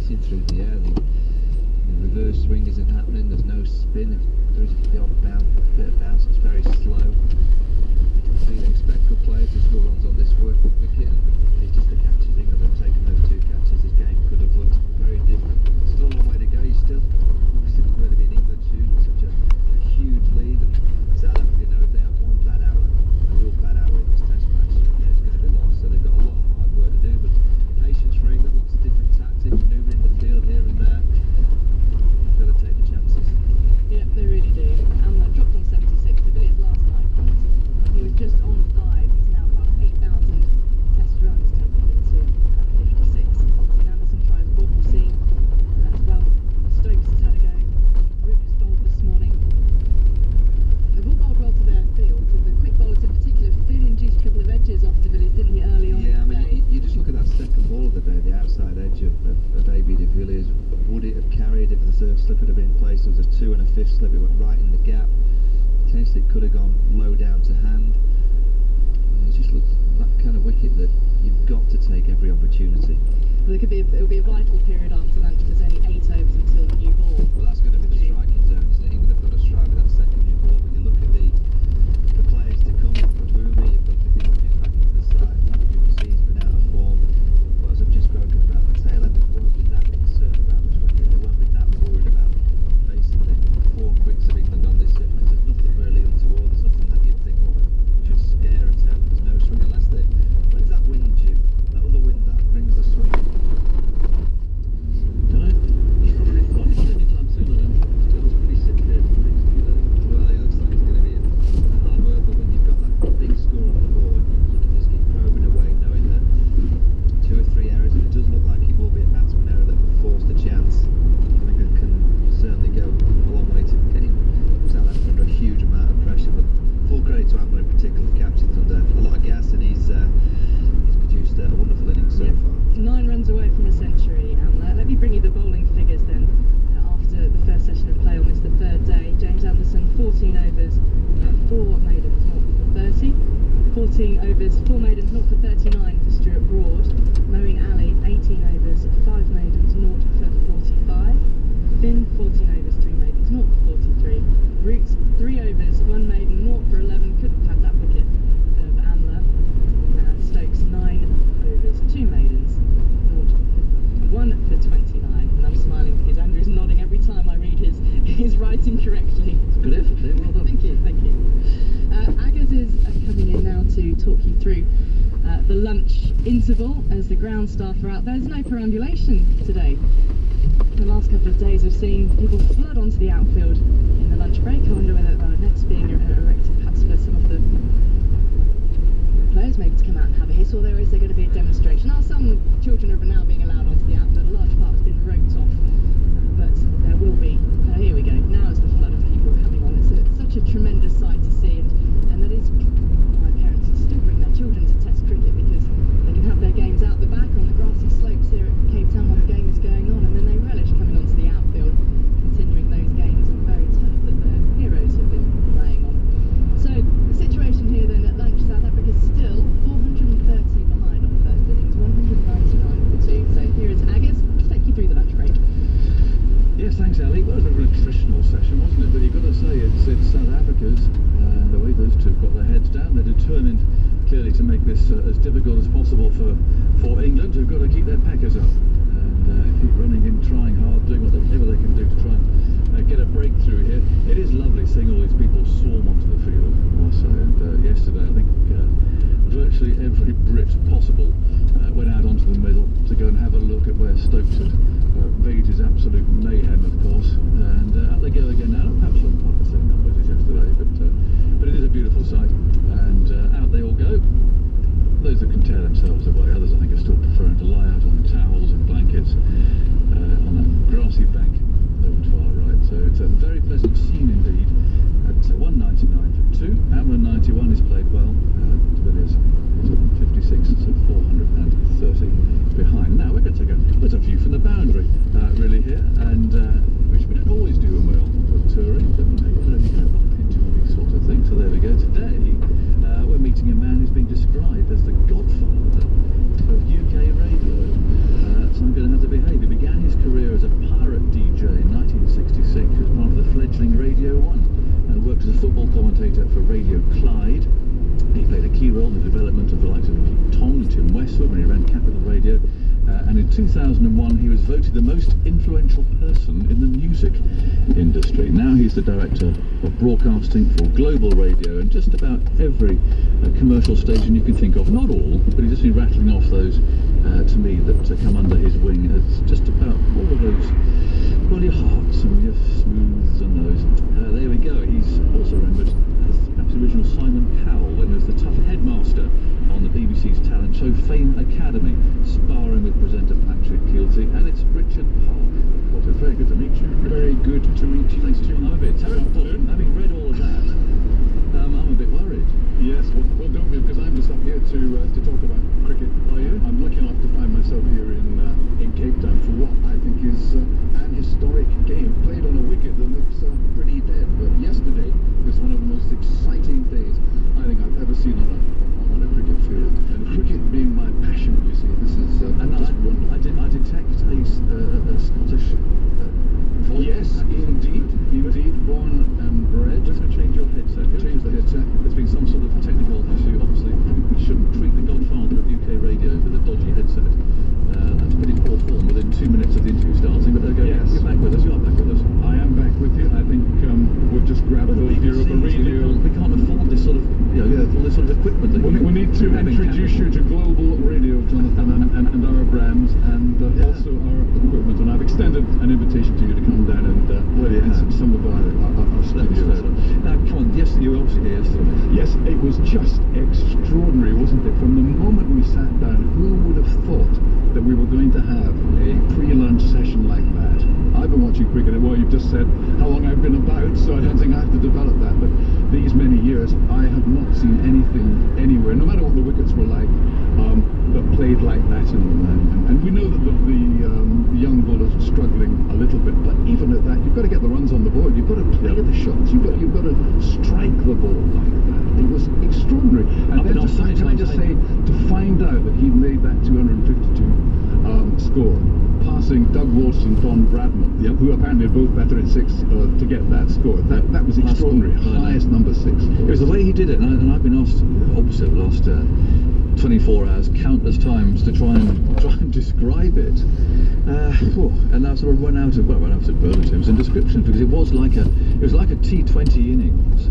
racing through the air. The reverse swing isn't happening, there's no spin. If there is the odd bit of bounce, it's very slow. So you'd expect good players to score runs on this wicket, and it's just the catches. England have taken those 2 catches, this game could have looked very different. Still a long way to go, you still obviously not really be in England shoes with such a huge lead. And South Africa know if they have one bad hour, a real bad hour in this test match, it's going to be lost. So they've got a lot of hard work to do, but patience for England, lots of different tactics, manoeuvring the field here and there. They've got to take the chances. Yeah, they really do. And dropped on 76. De Villiers last night dropped. He was just on 5. He's now got 8,000 test runs taken into 56. And Anderson tries bobble seam as well. Stokes has had a go. Regis bowled this morning. They've all bowled well to their field. The quick bowlers in particular feeling induced a couple of edges off De Villiers, didn't he, early on? Yeah, I mean, you just look at that second ball of the day, the outside edge of AB De Villiers. Would it have carried if the third slip had been placed? There was a 2 and a 5th slip, it went right in the gap. Potentially it could have gone low down to hand. It just looks that kind of wicket that you've got to take every opportunity. Well, it'll be a vital period after lunch. There's only 8 overs until the new ball. Well, that's going to be the striking zone, isn't it? England have got to strike with that second new ball. When you look at the players to come, you've got Boomy, you've got Pickett back into the side, He's been out of form. But as I've just spoken about, the tail enders won't be that concerned about this wicket. They won't be that worried about facing the 4 quicks of England on this hit, because there's nothing really untoward. There's nothing that you'd think, well, should scare a tail. There's no swing unless they. When's that wind due? That other wind that brings the swing. Don't know. Probably not anytime soon. I don't. Still pretty sick here for the next few days. Well, it looks like it's going to be a hard work, but when you've got that big score on the board, you can just keep probing away, knowing that 2 or 3 errors, and it does look like it will be a batsman error that will force the chance. England can certainly go a long way to getting South Africa under a huge amount of pressure, but full credit to Amber in particular. The captain's under a lot of gas, and he's produced a wonderful innings so far. 9 runs away from a century, and let me bring you the bowling figures then. After the first session of play on this, the 3rd day, James Anderson 14 overs, 4 maidens, 0 for 30. 14 overs, 4 maidens, 0 for 39 for Stuart Broad. Moeen Ali 18 overs, 5 maidens, 0 for 45. Finn 14 overs, 3 maidens, 0 for 43. Roots 3 overs, 1 maiden, 0 for 11. Couldn't have that wicket of Amla. Stokes 9 overs, 2 maidens, 1 for 29. And I'm smiling because Andrew's nodding every time I read his writing correctly. It's a good effort there. Well done. Thank you, thank you. Aggers is coming in now to talk you through the lunch interval as the ground staff are out. There's no perambulation today. The last couple of days I've seen people flood onto the outfield in the lunch break. I wonder whether nets being erected perhaps for some of the players maybe to come out and have a hit, or is there going to be a demonstration? Now some children are now being allowed onto the outfield. A large part has been roped off, but there will be. Here we go. Now is the flood of people coming on. It's such a tremendous sight to see, and that is why parents still bring their children to Test cricket, because they can have their games out the back on the grassy slopes here at Cape Town while the game is going on, and then they relish coming onto the outfield, continuing those games on very turf that their heroes have been playing on. So the situation here then at lunch, South Africa is still 430 behind on the first innings, 199 for 2. So here is Aggers to take you through the lunch break. Yes, thanks, Ali. Well, it was a very attritional session, wasn't it? But you've got to say it's South Africa's, and the way those two have got their heads down, they're determined clearly to make this as difficult as possible for England, who've got to keep their packers up and keep running in, trying hard, doing whatever they can do to try and get a breakthrough here. It is lovely seeing all these people swarm onto the field, I must say. And yesterday, I think virtually every Brit possible went out onto the middle to go and have a look at where Stokes had made his absolute mayhem, of course. And out they go again now. Perhaps not quite the same numbers as yesterday, but it is a beautiful sight. And out they all go. Those that can tear themselves away, others I think are still preferring to lie out on towels and blankets on that grassy bank over to our right. So it's a very pleasant scene indeed. At 199 for 2. Amra 91 is played well. De Villiers is on 56, so 430 behind. Now we're going to take a view from the boundary, really here, and which we don't always do when we're on touring, but you know, you go bump into all these sorts of things. So there we go. Today we're meeting a man who's been described as the godfather of UK radio. So I'm going to have to behave. He began his career swimmer. He ran Capital Radio. And in 2001 he was voted the most influential person in the music industry. Now he's the director of broadcasting for Global Radio and just about every commercial station you can think of. Not all, but he's just been rattling off those to me that come under his wing. It's just about all of those, well, your Hearts and your Smooths and those. There we go. He's also remembered as perhaps the original Simon Cowell when he was the tough headmaster on the BBC's talent show Fame Academy, sparring with presenter Patrick Keelty, and it's Richard Park. Well, it's very good to meet you. Very good to meet you. Thanks, Jim. I'm a bit terrible. Having read all of that, I'm a bit worried. Yes, well don't be, because I'm just up here to talk about cricket. Are you? I'm lucky enough to find myself here in Cape Town for what I think is an historic game, played on a wicket that looks pretty dead. But yesterday was one of the most exciting days I think I've ever seen on a cricket field. And cricket being my passion, you see, this is And just wonderful. I detect a Scottish voice. Yes, indeed, born and bred. Just going to change your headset. Change the headset. There's been some sort of technical issue. Obviously, we shouldn't treat the godfather of UK radio with a dodgy headset. That's pretty poor form within 2 minutes of the interview starting. But there you go. Yes. You're back with us. You are back with us. I am back with you. I think we'll just grab Well, the gear of the radio. We can't afford this sort of, all this sort of equipment. That We need to introduce you to Global Radio, Jonathan, and our brands, and also our equipment. And I've extended an invitation to you to come down and visit some of our studios. Now, come on. Yes, you were obviously here yesterday. Yes, it was just extraordinary, wasn't it? From the moment we sat down, who would have thought that we were going to have a pre-lunch session like that? I've been watching cricket, well, you've just said how long I've been about, so I don't think I have to develop that, but these many years, I have not seen anything anywhere, no matter what the wickets were like, that played like that. And we know that the young bowlers are struggling a little bit, but even at that, you've got to get the runs on the board, you've got to play the shots, you've got to strike the ball like that. It was extraordinary. And then can I just say, to find out that he'd made that 252 score, passing Doug Walsh and Don Bradman, who apparently are both better at six, to get that score. That was extraordinary. Highest number 6. It was the way he did it, and I've been asked, obviously, the last 24 hours, countless times, to try and describe it. And I sort of run out of superlatives and descriptions, because it was like a T20 innings.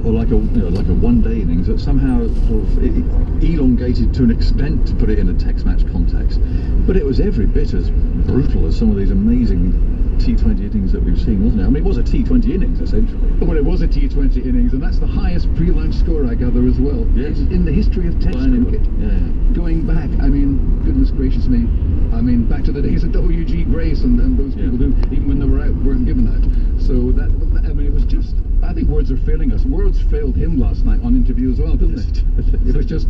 Or like a one-day innings that somehow sort of elongated to an extent to put it in a text match context. But it was every bit as brutal as some of these amazing T20 innings that we've seen, wasn't it? I mean, it was a T20 innings essentially. Well, it was a T20 innings, and that's the highest pre-lunch score, I gather, as well. Yes. In the history of Test cricket. Yeah. Going back, I mean, goodness gracious me, I mean, back to the days of W.G. Grace and those people who, even when they were out, weren't given that. So that, I mean, it was just, I think words are failing us. Words failed him last night on interview as well, didn't it? It was just,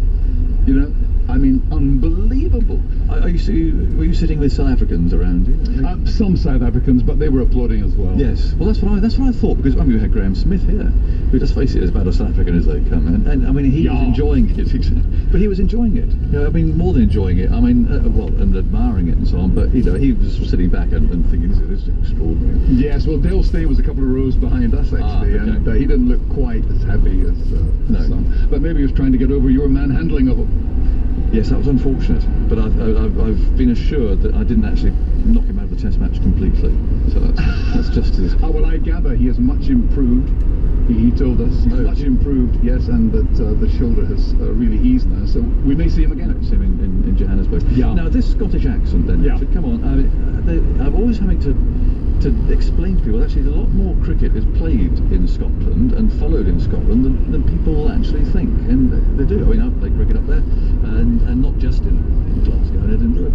I mean, unbelievable. Were you sitting with South Africans around you? Some South Africans, but they were applauding as well. Yes. Well, that's what I thought, because I mean, we had Graham Smith here, who, let's face it, is about as South African as they come, and I mean, he was enjoying it, but he was enjoying it. I mean, more than enjoying it. I mean, and admiring it and so on. But he was sitting back and thinking, this is extraordinary. Yes. Well, Dale Steyn was a couple of rows behind us actually, and he didn't look quite as happy as some. But maybe he was trying to get over your manhandling of him. Yes, that was unfortunate, but I've been assured that I didn't actually knock him out of the Test match completely. So that's just as. Well, I gather he is much improved. He told us he's much improved, yes, and that the shoulder has really eased now. So we may see him again. See him in Johannesburg. Yeah. Now this Scottish accent, then. Yeah. Come on, I'm always having to explain to people, actually a lot more cricket is played in Scotland and followed in Scotland than people actually think, and they do. I mean, I play cricket up there, and not just in Glasgow and Edinburgh,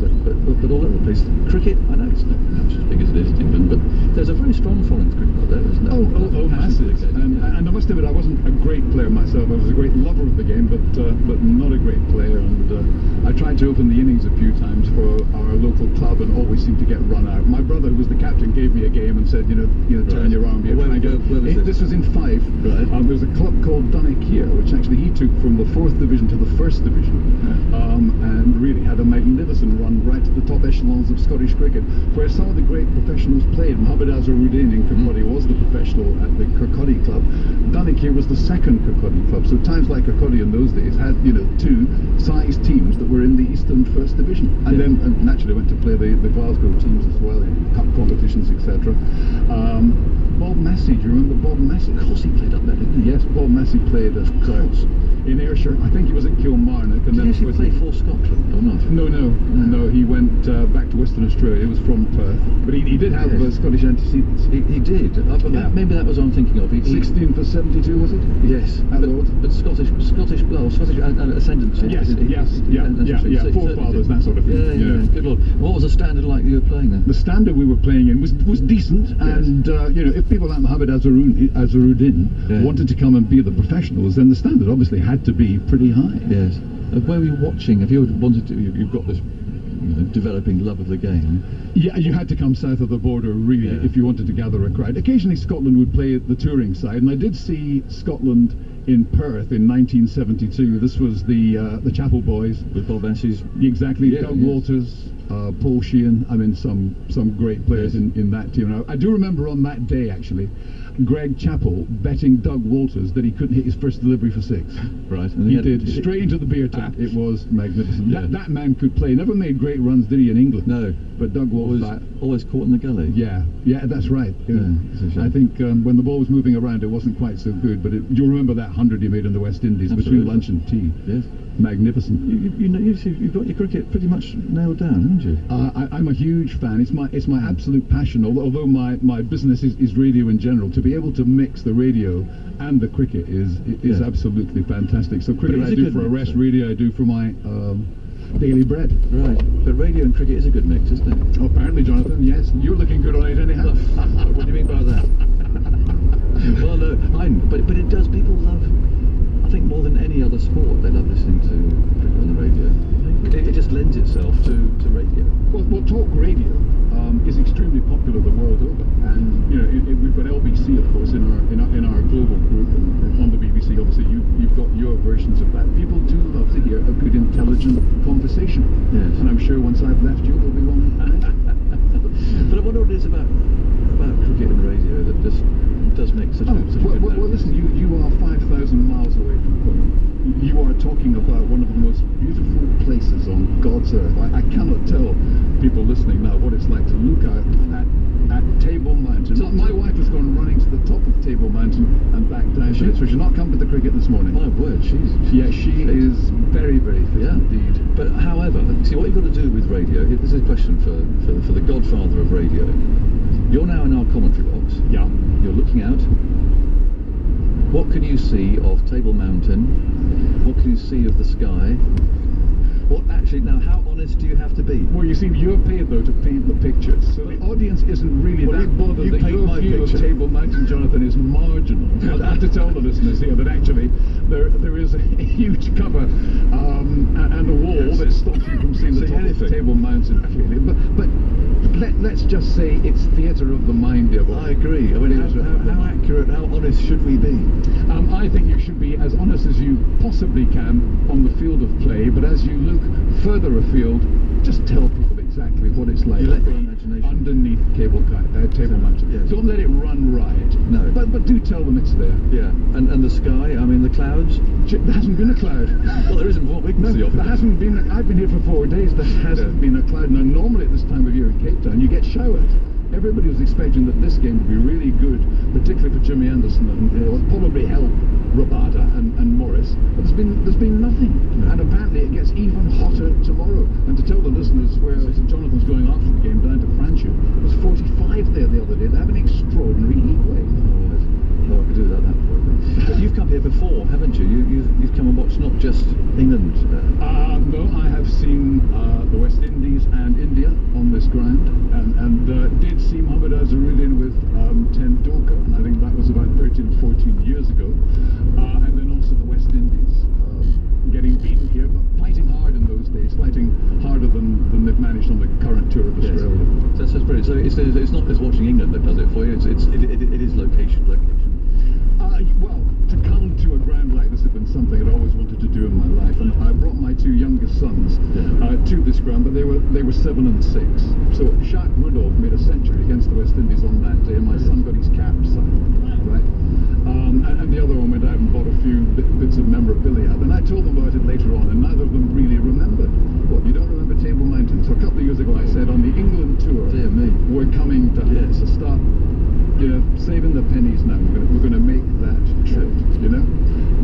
but all over the place. Cricket, I know it's not much as big as it is in England, but there's a very strong following of cricket up there, isn't there? Oh, massive. And I must admit, I wasn't a great player myself. I was a great lover of the game, but not a great player. And I tried to open the innings a few times for our local club, and always seemed to get run out. My brother, who was the captain, gave me a game and said, turn your arm here. This was in Fife. Right. There was a club called Dunakeer, which actually he took from the 4th division to the 1st division, and really had a magnificent magnificent run right to the top echelons of Scottish cricket, where some of the great professionals played. Mohamed Azharuddin in Kirkcaldy was the professional at the Kirkcaldy club. Dunkirk was the second Kirkcaldy club. So times like Kirkcaldy in those days had, you know, two size teams that were in the Eastern First Division, and then naturally went to play the Glasgow teams as well in cup competitions, etc. Bob Massey, do you remember Bob Massey? Of course he played up there, didn't he? Yes, Bob Massey played at in Ayrshire. I think he was at Kilmarnock, and Did he actually play for Scotland or not? No. He went back to Western Australia. He was from Perth, but he did have Scottish antecedents. He did. Maybe that was what I'm thinking of. 16 for 72, was it? Yes, but Scottish ascendancy. Yes, forefathers, that sort of thing. Yeah. Good Lord. What was the standard like you were playing there? The standard we were playing in was decent, and you know, if people like Mohamed Azharuddin wanted to come and be the professionals, then the standard obviously had to be pretty high. Yes. Where were you watching? If you wanted to, you've got this developing love of the game. Yeah, you had to come south of the border, really, if you wanted to gather a crowd. Occasionally Scotland would play at the touring side, and I did see Scotland in Perth in 1972. This was the Chapel Boys. With Bob Massey's... Exactly, Doug Walters, Paul Sheehan. I mean, some great players in that team. Now, I do remember on that day, actually, Greg Chappell betting Doug Walters that he couldn't hit his first delivery for six. Right. And he did, straight into the beer tank. It was magnificent. That man could play. Never made great runs, did he, in England? No. But Doug Walters... Always caught in the gully. Yeah, that's right. I think when the ball was moving around, it wasn't quite so good, but do you remember that 100 he made in the West Indies between lunch and tea? Yes. Magnificent. You've got your cricket pretty much nailed down, haven't you? I'm a huge fan. It's my absolute passion. Although my business is radio in general, to be able to mix the radio and the cricket is absolutely fantastic. So cricket I do for a rest, radio I do for my daily bread. Right. But radio and cricket is a good mix, isn't it? Oh, apparently, Jonathan. Yes, you're looking good on it anyhow. What do you mean by that? Well, no, but it does. People love. I think more than any other sport, they love listening to cricket on the radio. It just lends itself to radio. Well, talk radio is extremely popular the world over, and you know we've got LBC, of course, in our global group, and on the BBC, obviously you've got your versions of that. People do love to hear a good, intelligent conversation. Yes. And I'm sure once I've left you, there'll be one. But I wonder what it is about cricket and radio that just does make such a good well, listen, you are 5,000 miles away from home. You are talking about one of the most beautiful places on God's earth. I cannot tell people listening now what it's like to look out at Table Mountain. My wife has gone running to the top of Table Mountain and back down. So she's not come to the cricket this morning. My word, she is very, very fit indeed. But however, see what you've got to do with radio. This is a question for the godfather of radio. You're now in our commentary box. Yeah. You're looking out. What can you see of Table Mountain? What can you see of the sky? What actually, now how honest do you have to be? Well, you see, you're paid though to paint the pictures, so the audience isn't really that bothered that your view of Table Mountain, Jonathan, is marginal. I have to tell the listeners here that actually there is a huge cover and a wall that stops you from seeing the top of Table Mountain, clearly. But let's just say it's theatre of the mind, dear boy. I agree. I mean, how accurate, how honest should we be? I think you should be as honest as you possibly can on the field of play, but as you look further afield, just tell people exactly what it's like underneath Table Mountain. Yes. Don't let it run riot. No. But do tell them it's there. Yeah. And the sky, I mean the clouds? There hasn't been a cloud. Well, there isn't what we can see of it. There hasn't been. I've been here for 4 days. There hasn't been a cloud. Now, normally at this time of year in Cape Town, you get showers. Everybody was expecting that this game would be really good, particularly for Jimmy Anderson, and probably help Rabada and Morris. But there's been nothing, and apparently it gets even hotter tomorrow. And to tell the listeners where St. Jonathan's going after the game down to Franchute, it was 45 there the other day. They have an extraordinary heat wave. Oh, I could do that for you. But you've come here before, haven't you? You've come and watched not just England. No, I have seen the West Indies and India on this ground, and did see Mohamed Azharuddin with Tendulkar. I think that was about 13 or 14 years ago, and then also the West Indies getting beaten here, but fighting hard in those days, fighting harder than they've managed on the current tour of Australia. Yes. That's brilliant. So it's not just watching England that does it for you. It is location. Well, to come to a ground like this has been something I'd always wanted to do in my life, and I brought my two youngest sons to shoot this ground, but they were 7 and 6. So Jacques Rudolph made a century against the West Indies on that day, and my son got his cap signed, right? And the other one went out and bought a few bits of memorabilia, and I told them about it later on, and neither of them really remembered. What, you don't remember Table Mountain? So a couple of years ago I said on the England tour, Dear me. we're coming to start, saving the pennies now. We're going to make that trip,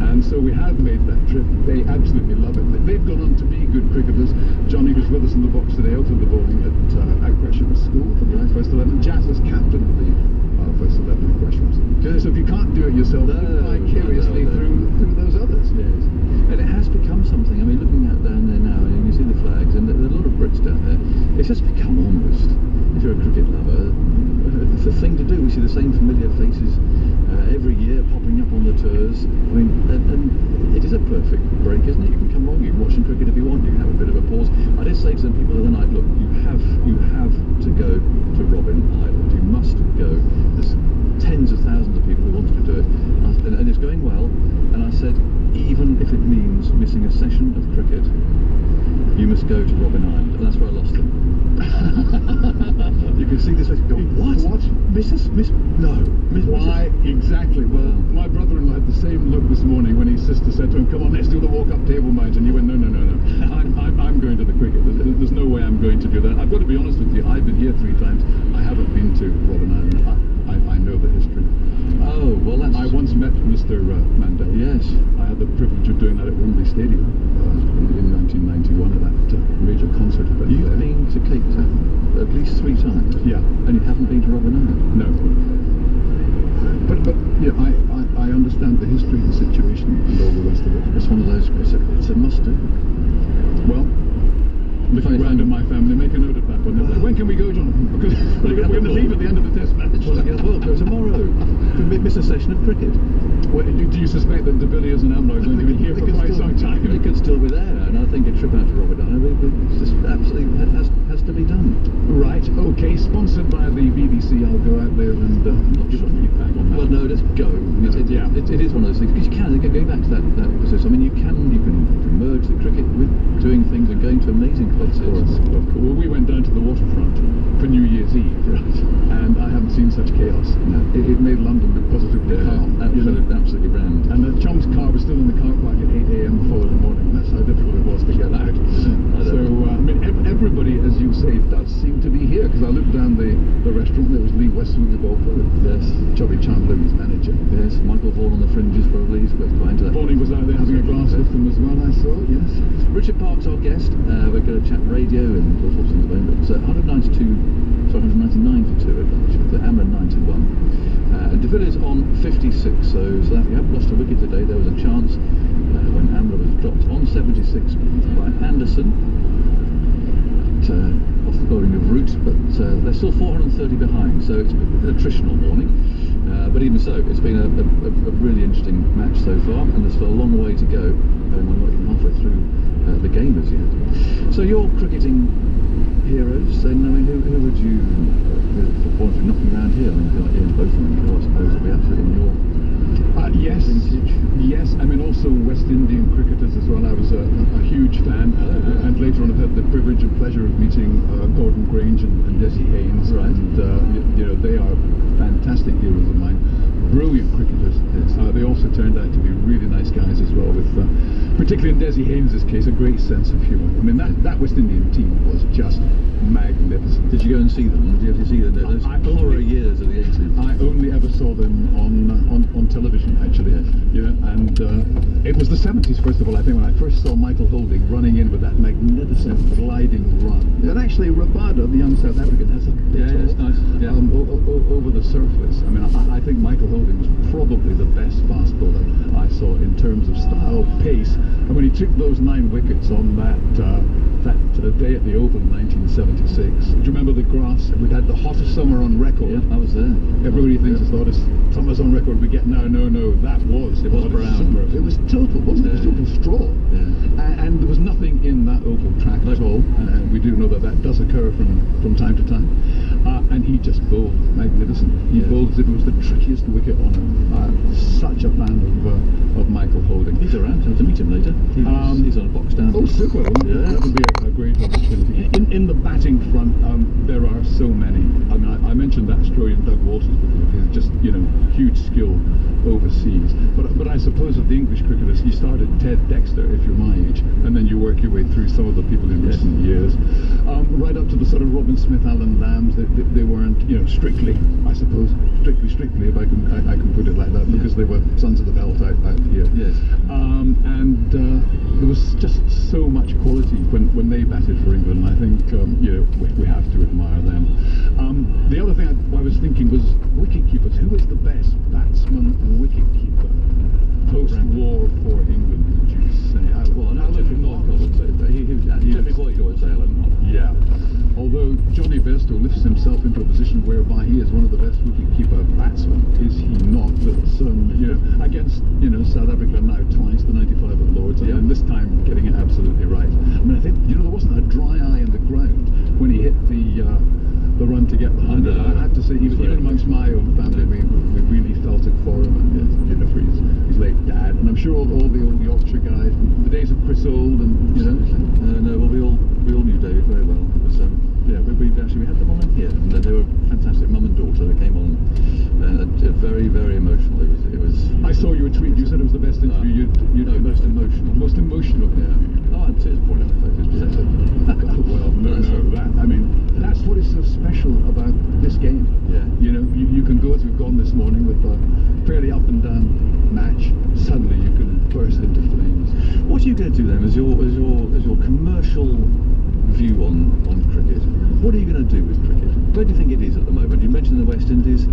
And so we have made that trip. They absolutely love it. They've gone on to be good cricketers. Johnny, who's with us in the box today, opened the bowling at Gresham School for the first 11. Jazz is captain of the first 11 at Gresham. Good. So if you can't do it yourself, you fly curiously through those others. Yes. And it has become something. I mean, looking out down there now, and you see the flags, and there are a lot of Brits down there. It's just become almost, if you're a cricket lover, it's a thing to do. We see the same familiar faces every year popping up on the tours. I mean, and it is a perfect break, isn't it? You can come along, you can watch some cricket if you want, you can have a bit of a pause. I did say to some people the other night, look, you have to go to Robin Island. You must go. There's tens of thousands of people who wanted to do it, and it's going well. And I said, even if it means missing a session of cricket, you must go to Robin Island, and that's where I lost them. You can see this face. Go, what? Why exactly? Well, my brother-in-law had the same look this morning when his sister said to him, "Come on, let's do the walk up Table Mountain." He went, "No. I'm going to the cricket. There's no way I'm going to do that." I've got to be honest with you. I've been here 3 times. I haven't been to Robin Island. I know the history. Oh, well, that's... I once met Mr. Mandel. Yes. I had the privilege of doing that at Wembley Stadium in 1991 at that major concert event. You've been to Cape Town at least 3 times? Yeah. And you haven't been to Robin Island? No. But yeah, I understand the history, the situation, and all the rest of it. It's one of those, it's a must-do. Well, looking around at my family, make a note of that one. When can we go, Jonathan? Because we're going to leave at the end of the test match. Well, go tomorrow. We miss a session of cricket. Well, do you suspect that De Villiers and Amler are going to be here for quite some time? They could still be there, and I think a trip out to Robin Island just absolutely has to be done. Right, okay, sponsored by the BBC. I'll go out there and give a feedback on that. Well, no, let's go. It is one of those things, because you can, going back to that process, I mean, you can merge the cricket with doing things and going to amazing places. Of course. Well, we went down to the waterfront for New Year's Eve, right? And I haven't seen such chaos. It made London look positively calm. Absolutely grand. And the Chum's car was still in the car park at 8 a.m. the following morning. That's how difficult it was to get out. So, I mean, everybody, as you say, does seem to be here, because I looked down the restaurant. There was Lee Westwood, the golfer. Yes. Chubby Chandler, his manager. Yes. Michael Vaughan on the fringes, probably. He's behind that. Vaughan was out there having a glass with them as well, I saw. Yes. Richard Park's our guest. We're going to chat radio and all sorts of things about it. But 199 for 2 at lunch with the Amler 91. And De Villiers on 56, so South Africa haven't lost a wicket today. There was a chance when Amler was dropped on 76 by Anderson off the bowling of Root, but they're still 430 behind, so it's an attritional morning. But even so, it's been a really interesting match so far, and there's still a long way to go, and we're not even halfway through the game as yet. So your cricketing heroes, then, I mean, who would you, for points of knocking around here? I mean, like Ian Botham, who I suppose will be absolutely in your vintage. Yes, I mean, also West Indian cricketers as well. I was a huge fan, and later on I've had the privilege and pleasure of meeting Gordon Grange and Desi Haynes, right. And they are fantastic heroes of mine. Brilliant cricketers. Yes. They also turned out to be really nice guys as well, with particularly in Desi Haynes' case, a great sense of humour. I mean, that West Indian team was just magnificent. Did you go and see them? Did you have to see them? Those horror years of the 80s. I only ever saw them on television, actually. Yes. And it was the 70s, first of all, I think, when I first saw Michael Holding running in with that magnificent gliding run. And actually, Rabada, the young South African, has a bit it's nice. Yeah. Over the surface. I mean, I think Michael Holding was probably the best fast bowler I saw in terms of style, pace. And when he took those 9 wickets on that day at the Oval in 1976, do you remember the grass? We'd had the hottest summer on record. Yeah, I was there. Everybody thinks it's the hottest summer's on record we get now. No, that was the hottest brown. summer. It was total, wasn't it? It was total straw. Yeah. And there was nothing in that Oval track at all. We do know that does occur from time to time. And he just bowled magnificent. He bowled as if it was the trickiest wicket on earth. Such a fan of Michael Holding. He's around. I have to meet him later. He's on a box down. Oh, super. Yeah. That would be a great opportunity. mentioned that Australian Doug Walters before. He's just, you know, huge skill overseas. But I suppose of the English cricketers, you started Ted Dexter, if you're my age, and then you work your way through some of the people in recent years, right up to the sort of Robin Smith, Alan Lambs. They weren't, you know, strictly, I suppose, strictly, if I can put it like that, because they were sons of the belt out here. Yes. And there was just so much quality when they batted for England. I think you know, we have to admire them. The other thing I was thinking was wicket keepers. Who was the best batsman and wicket keeper post-war for England, would you say? Well, no, Jeffrey Boyd, I would say. Jeffrey Boyd, I would say, Alan. Yeah. Although Johnny Bairstow lifts himself into a position whereby he is one of the best wicket-keeper batsmen, is he not? But you know, against, you know, South Africa now twice, the 95 at Lords, and this time getting it absolutely right. I mean, I think, you know, there wasn't a dry eye in the ground when he hit the run to get the 100. I have to say, even amongst my own family, we really felt it for him, and, you know, for his late dad. And I'm sure all the old Yorkshire guys, the days of Chris Old, and, you know. No, well, we all knew David very well. It was, yeah, we had them on in here, and they were fantastic. Mum and daughter, they came on, very, very emotional. It was. I saw your tweet. You said it was the best interview you'd no, most emotional. Most emotional. Yeah. Oh, I had tears pouring out my face. It was pathetic. Well, I mean, that's what is so special about this game. Yeah. You know, you can go as we've gone this morning with a fairly up and down match. Suddenly you can burst into flames. What are you going to do then as your commercial view on cricket? What are you going to do with cricket? Where do you think it is at the moment? You mentioned the West Indies.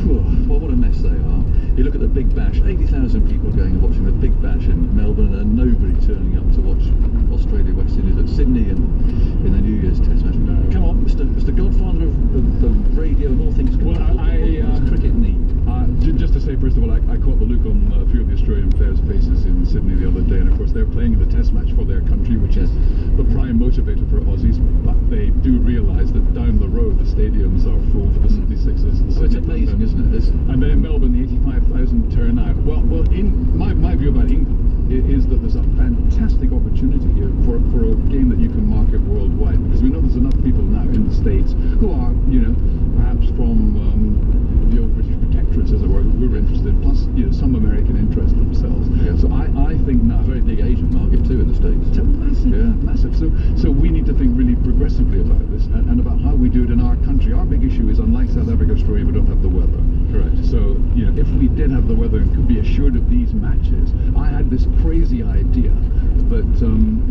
Well, what a mess they are. You look at the Big Bash, 80,000 people going and watching the Big Bash in Melbourne, and nobody turning up to watch Australia West Indies at Sydney and in the New Year's Test match. No. Come on, Mr. Godfather of the radio and all things. Well, what does cricket need? Just to say, first of all, I caught the look on a few of the Australian players' faces in Sydney the other day, and of course they're playing in the Test match for their country, which is the prime motivator for Aussies. But they do realise that down the road the stadiums are full for the 76ers. So it's amazing, isn't it? And then in Melbourne, the 85,000 turnout. Well, in my view about England is that there's a fantastic opportunity here for a game that you can market worldwide, because we know there's enough people now in the States who are, you know, perhaps from the old British protectorates, as it were, who are interested, plus, you know, some American interest themselves. Yeah. So I think now, a very big Asian market too in the States. It's massive. So we need to think really progressively about this and about how we do it in our country. Our big issue is, unlike South Africa, Australia, we don't have the weather. Correct. So, you know, if we did have the weather and could be assured of these matches, I had this crazy idea that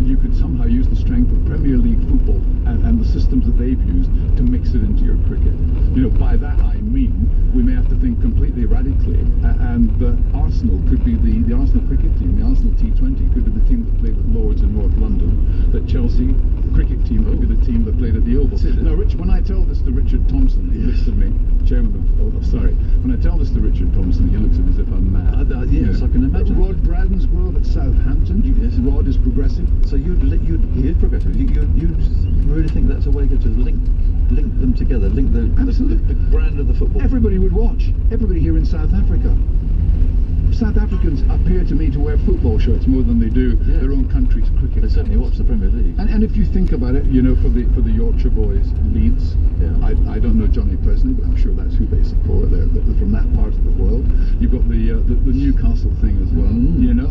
you could somehow use the strength of Premier League football and the systems that they've used to mix it into your cricket. You know, by that I mean we may have to think completely radically, and Arsenal could be the Arsenal cricket team, the Arsenal T20 could be the team that played at Lords in North London, that Chelsea cricket team could be the team that played at the Oval. Now, Rich, when I tell this to Richard Thompson, he looks at me, chairman when I tell this to Richard Thompson, he looks at me as if I'm mad. Yes, I can imagine. Rod Bradensgrove at Southampton. Yes. Rod is progressive. So he is progressive. You really think that's a way to link them together, link the brand of the football? Everybody would watch. Everybody here in South Africa. South Africans appear to me to wear football shirts more than they do their own country's cricket. They certainly watch the Premier League. And if you think about it, you know, for the Yorkshire boys, Leeds. Yeah. I don't know Johnny personally, but I'm sure that's who they support. They're from that part of the world. You've got the Newcastle thing as well. You know,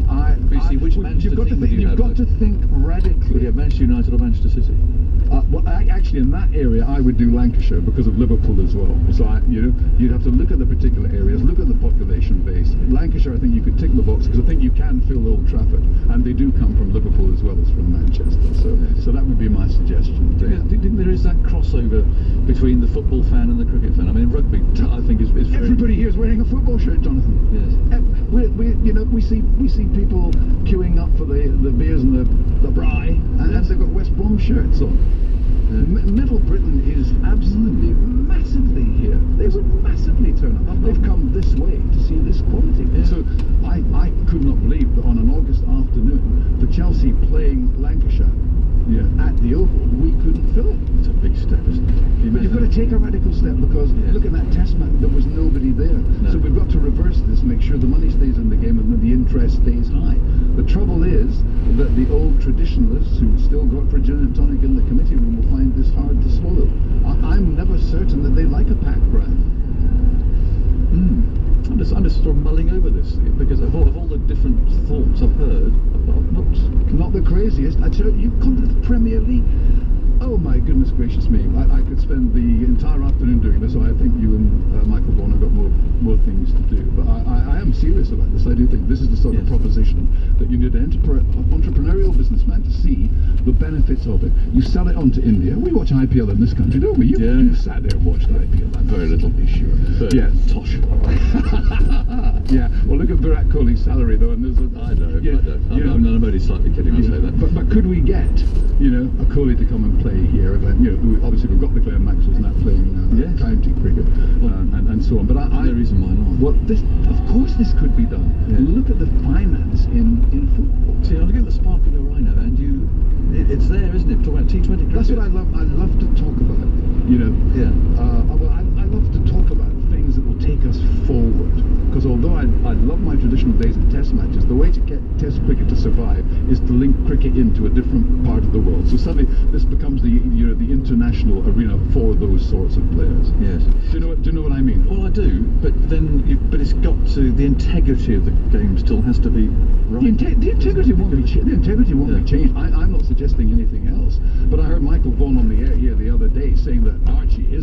you've got to think radically. Would you have Manchester United or Manchester City? Well, actually, in that area, I would do Lancashire because of Liverpool as well. So, you'd have to look at the particular areas, look at the population base. Lancashire, I think you could tick the box because I think you can fill Old Trafford, and they do come from Liverpool as well as from Manchester. So that would be my suggestion. Do you think there is that crossover between the football fan and the cricket fan? I mean, rugby, I think, is very... Everybody here is wearing a football shirt, Jonathan. Yes. We see people queuing up for the beers and the braai, and they've got West Brom shirts on. Middle Britain is absolutely massively here. They would massively turn up. They've come this way to see this quality. So I could not believe that on an August afternoon, for Chelsea playing Lancashire at the Oval, we couldn't fill it. It's a big step, isn't it? But you've got to take a radical step, because look at that Test match, there was nobody there. No. So we've got to reverse this, make sure the money stays in the game and that the interest stays high. The trouble is that the old traditionalists who still got for gin and tonic in the committee room will find this hard to swallow. I'm never certain that they like a pack mulling over this? Because of all the different thoughts I've heard, Not the craziest. I tell you, come to the Premier League. Oh my goodness gracious me! I could spend the entire afternoon doing this. So I think you and Michael Vaughan have got more things to do. But I am serious about this. I do think this is the sort of proposition that you need an entrepreneurial businessman to see the benefits of it. You sell it on to India. We watch IPL in this country, don't we? You sat there and watched IPL. very little. Be sure. Yeah, tosh. Yeah. Well, look at Virat Kohli's salary though, and there's I know. I'm only slightly kidding when I say that. But could we get, a Kohli to come and play here? And, obviously we've got the Claire Maxwell's now playing county cricket and so on. But no reason why not. Well, of course this could be done. Yeah. Look at the finance in football. See, I'm looking at the spark in your eye now, and it's there, isn't it? Talking about T20 cricket. That's what I love. I love to talk about. Yeah. I love to talk about things that will take us forward. Because although I love my traditional days of Test matches, the way to get Test cricket to survive is to link cricket into a different part of the world. So suddenly this becomes the international arena for those sorts of players. Yes. Do you know what I mean? Well, I do, but then it's got to, the integrity of the game still has to be right. The integrity won't be changed. I'm not suggesting anything else. But I heard Michael Vaughan on the air here the other day saying that Archie is